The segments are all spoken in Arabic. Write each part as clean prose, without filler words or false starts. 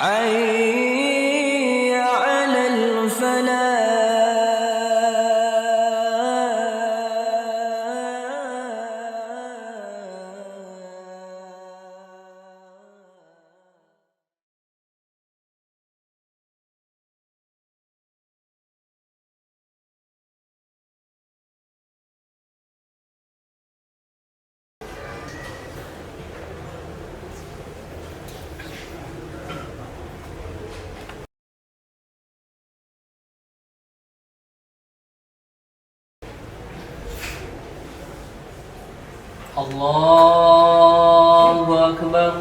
حي على الفلاح. Allahu Akbar.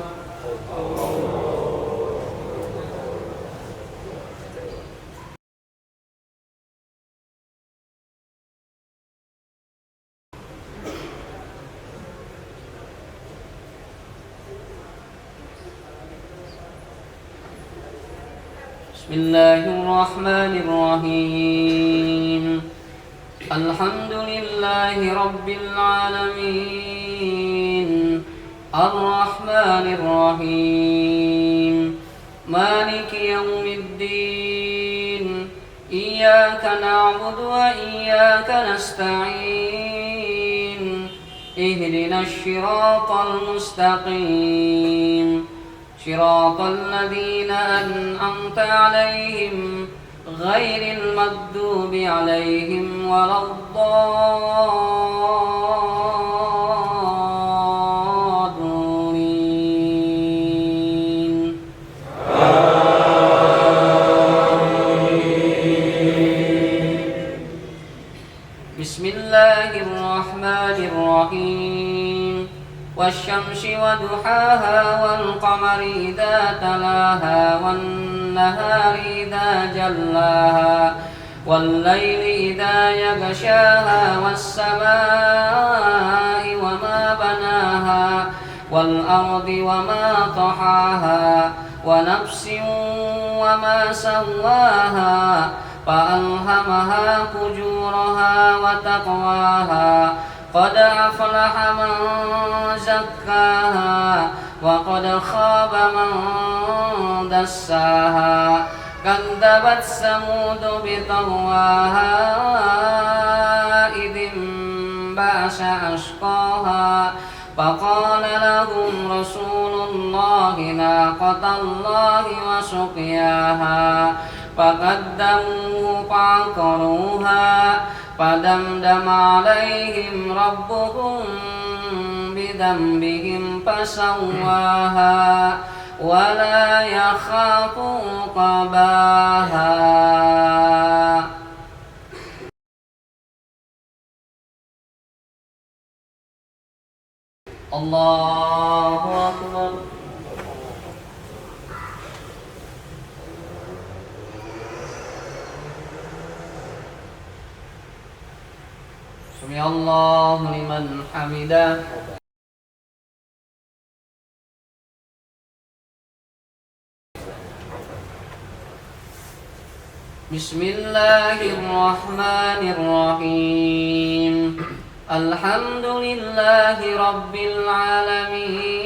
Bismillahirrahmanirrahim. Alhamdulillahi Rabbil Alamin. Ar-Rahmanir-Rahim. Maliki yawmiddin. Iyyaka na'budu wa iyyaka nasta'in. Ihdinas siratal mustaqim. صراط الذين أنعمت عليهم غير المغضوب عليهم ولا الضالين. بسم الله الرحمن الرحيم. والشمس وضحاها والقمر إذا تلاها والنهار إذا جلاها والليل إذا يغشاها والسماء وما بناها والأرض وما طحاها ونفس وما سواها فألهمها فجورها وتقواها قد أفلح من زكاها وقد خاب من دساها كذبت ثمود بطغواها إذ انبعث أشقاها فقال لهم رسول الله ناقة الله وسقياها فقدموه فعقروها فدمدم عليهم ربهم بذنبهم فسواها ولا يخاف عقباها. الله أكبر. سمع الله لمن حمده. بسم الله الرحمن الرحيم. الحمد لله رب العالمين.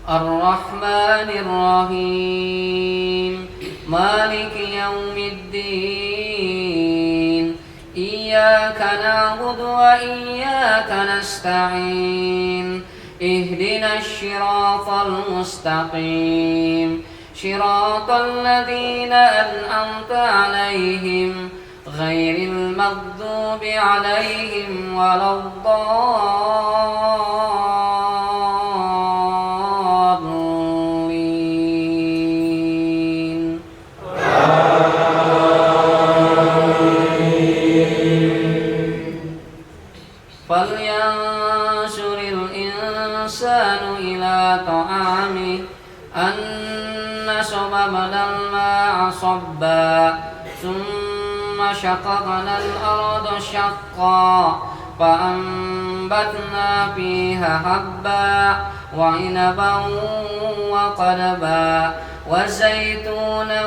الرحمن الرحيم. مالك يوم الدين. إياك نعبد وإياك نستعين. اهدنا الصراط المستقيم صراط الذين أنعمت عليهم غير المغضوب عليهم ولا الضالين. فلينظر الإنسان إلى طعامه أنا صببنا الماء صبا ثم شققنا الأرض شقا فأنبتنا فيها حبا وعنبا وقضبا وزيتونا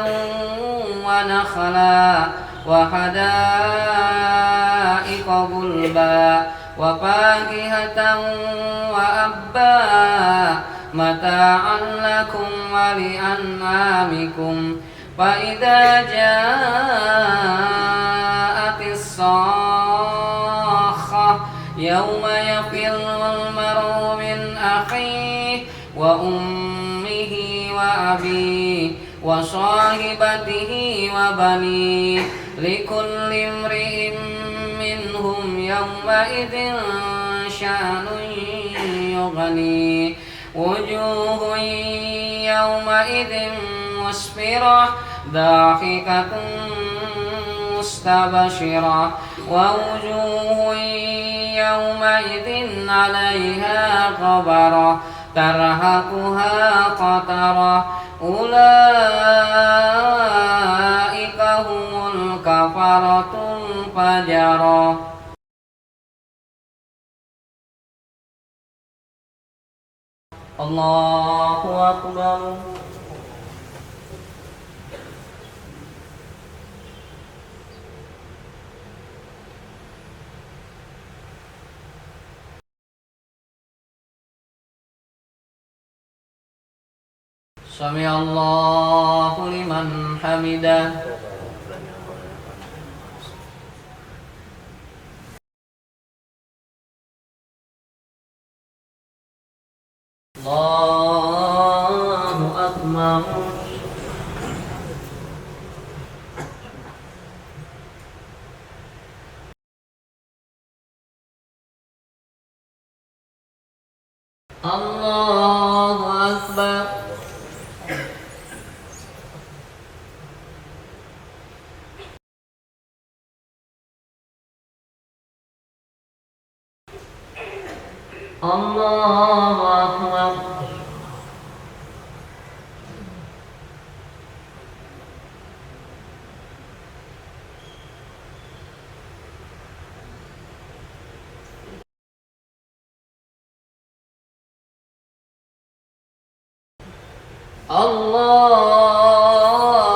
ونخلا وحدائق غلبا وفاكهة وأبا متاعا لكم ولأنعامكم فإذا جاءت الصاخة يوم يفر المرء من أخيه وأمه وأبيه وصاحبته وبنيه لكل امرئ منهم يومئذ شأن يغنيه وجوه يومئذ مسفرة ضاحكة مستبشرة ووجوه يومئذ عليها غبرة ترهقها قترة أولئك هم الكفرة الفجرة. الله أكبر. سمع الله لمن حمده. الله أكبر. الله أكبر. الله أكبر.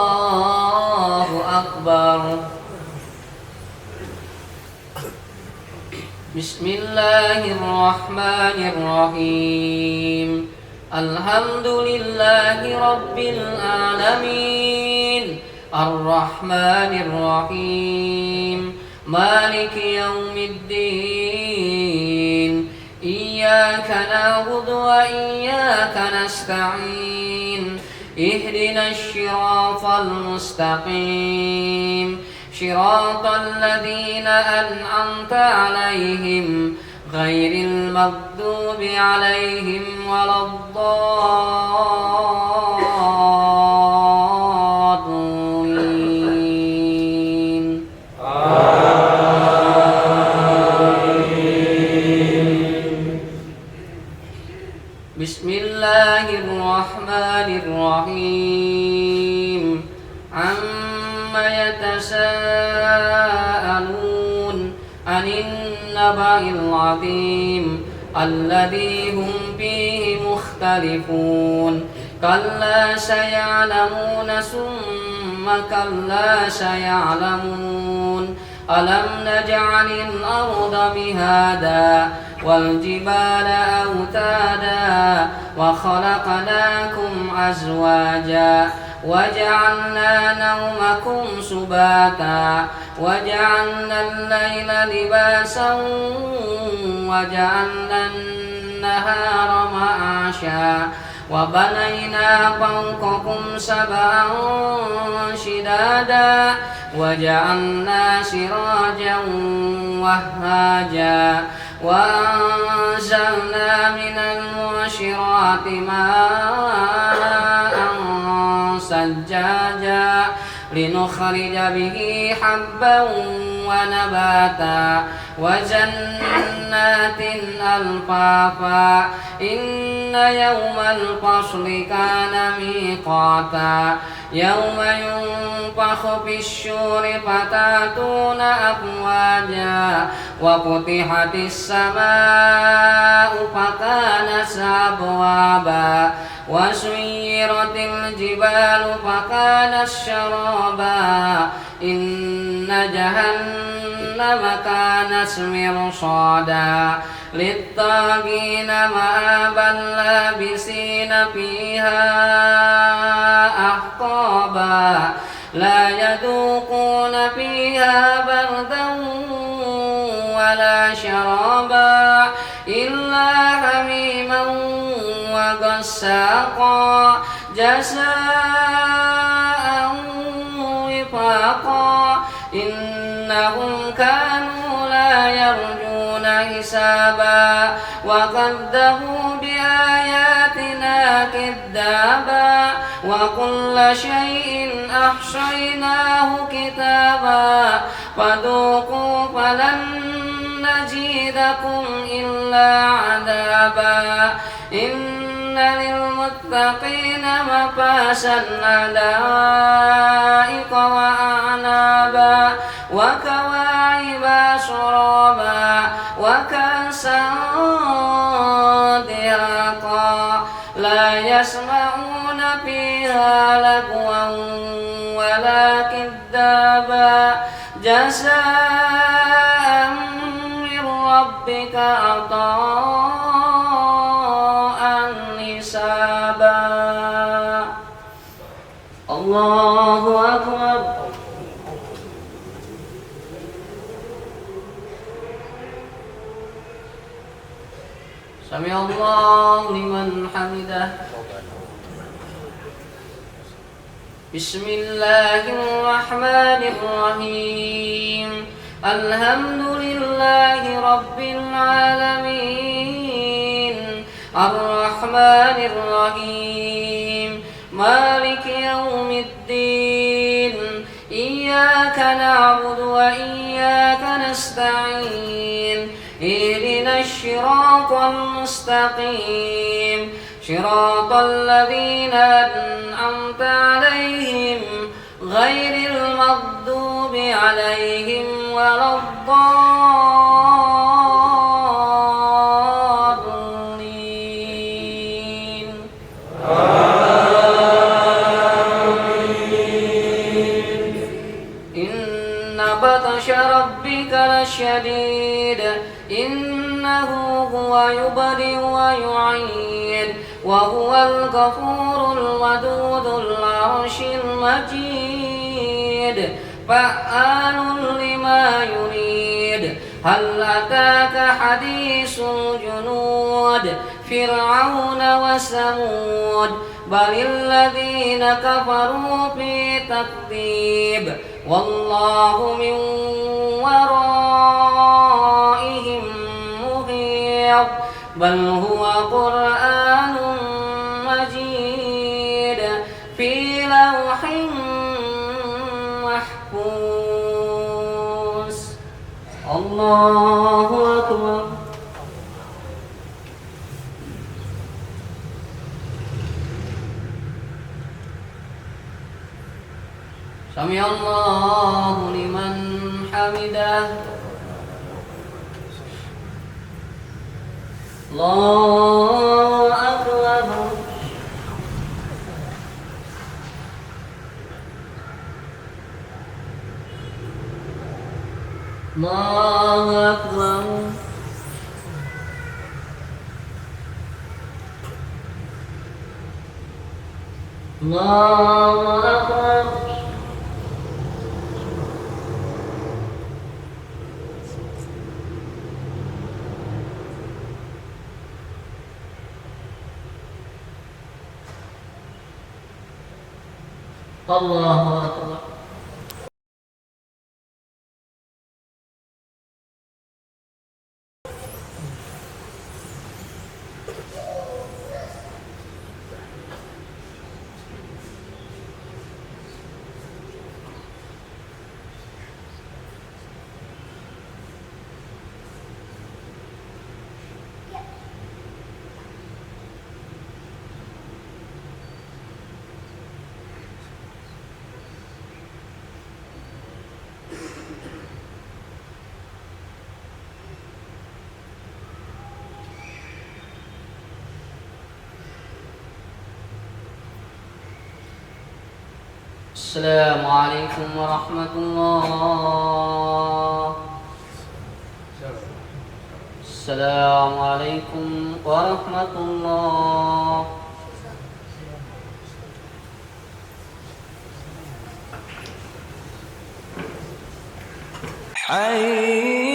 الله أكبر. بسم الله الرحمن الرحيم الحمد لله رب العالمين الرحمن الرحيم مالك يوم الدين إياك نعبد وإياك نستعين اهدنا الصراط المستقيم صراط الذين أنعمت عليهم غير المغضوب عليهم ولا الضالين. بسم الله الرحمن الرحيم عما يتساءلون عن النبأ العظيم الذي هم فيه مختلفون كلا سيعلمون ثم كلا سيعلمون ألم نجعل الأرض مهادا والجبال أوتادا وخلقناكم أزواجا وجعلنا نومكم سباتا وجعلنا الليل لباسا وجعلنا النهار معاشا وبنينا فوقكم سبعا شدادا وجعلنا سراجا وهاجا وأنزلنا من المعصرات ماء ثجاجا لنخرج به حبا ونباتا وجنات ألفافا إن يوم الفصل كان ميقاتا يوم ينفخ في الصور فتأتون أفواجا وفتحت السماء فكانت أبوابا وسيرت الجبال فكانت سرابا إن جهنم كانت مرصادا للطاغين مآبا لابسين فيها أحقابا لا يذوقون فيها بردا ولا شرابا إلا حميما وغساقا جزاء وفاقا إنهم كانوا لا يرجون حسابا وكذبوا بآياتنا كذابا وكل شيء أحصيناه كتابا فذوقوا فلن نزيدكم إلا عذابا إن للمتقين مفازا حدائق وأعنابا وكواعب شرابا وكأسا دهاقا لا يسمعون فيها لغوا ولا كذابا جزاء من ربك عطاء حسابا. الله أكبر. سمع الله لمن حمده. بسم الله الرحمن الرحيم الحمد لله رب العالمين الرحمن الرحيم مالك يوم الدين إياك نعبد وإياك نستعين اهدنا الصراط المستقيم صراط الذين أنعمت عليهم غير المغضوب عليهم ولا الضالين. إن بطش ربك لشديد إنه هو يبدئ ويعيد وهو الغفور الودود العرش المجيد فعال لما يريد هل أتاك حديث الجنود فرعون وثمود بل الذين كفروا في تكذيب والله من ورائهم محيط بل هو قرآن مجيد في لوح محفوظ. الله أكبر. سمع الله لمن حمده. الله أكبر. الله أكبر. الله أكبر. الله أكبر. السلام عليكم ورحمة الله. السلام عليكم ورحمة الله. حي